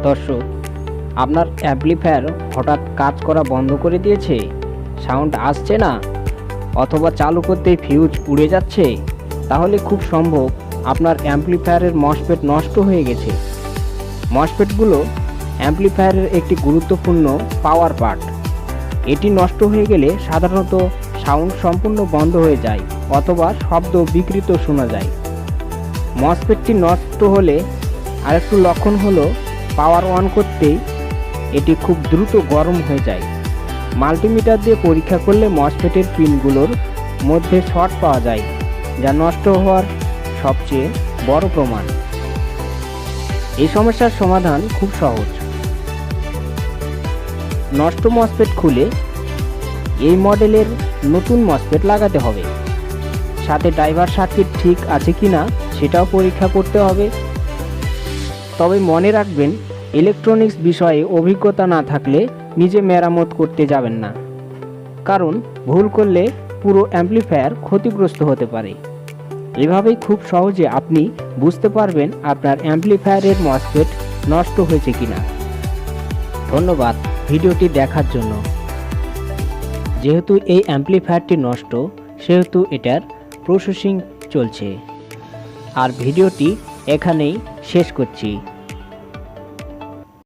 দর্শক, আপনার অ্যাম্প্লিফায়ার হঠাৎ কাজ করা বন্ধ করে দিয়েছে, সাউন্ড আসছে না, অথবা চালু করতেই ফিউজ উড়ে যাচ্ছে, তাহলে খুব সম্ভব আপনার অ্যাম্প্লিফায়ারের মসফেট নষ্ট হয়ে গেছে। মসফেটগুলো অ্যাম্প্লিফায়ারের একটি গুরুত্বপূর্ণ পাওয়ার পার্ট। এটি নষ্ট হয়ে গেলে সাধারণত সাউন্ড সম্পূর্ণ বন্ধ হয়ে যায় অথবা শব্দ বিকৃত শোনা যায়। মসফেটটি নষ্ট হলে আরেকটু লক্ষণ হলো পাওয়ার অন করতেই এটি খুব দ্রুত গরম হয়ে যায়। মাল্টিমিটার দিয়ে পরীক্ষা করলে মসফেটের পিনগুলোর মধ্যে শর্ট পাওয়া যায়, যা নষ্ট হওয়ার সবচেয়ে বড় প্রমাণ। এই সমস্যার সমাধান খুব সহজ। নষ্ট মসফেট খুলে এই মডেলের নতুন মসফেট লাগাতে হবে। সাথে ড্রাইভার সার্কিট ঠিক আছে কিনা সেটাও পরীক্ষা করতে হবে। তবে মনে রাখবেন, ইলেকট্রনিক্স বিষয়ে অভিজ্ঞতা না থাকলে নিজে মেরামত করতে যাবেন না, কারণ ভুল করলে পুরো অ্যাম্প্লিফায়ার ক্ষতিগ্রস্ত হতে পারে। এভাবেই খুব সহজে আপনি বুঝতে পারবেন আপনার অ্যাম্প্লিফায়ারের মসফেট নষ্ট হয়েছে কিনা। ধন্যবাদ ভিডিওটি দেখার জন্য। যেহেতু এই অ্যাম্প্লিফায়ারটি নষ্ট, সেহেতু এটার প্রসেসিং চলছে। আর ভিডিওটি এখানেই শেষ করছি।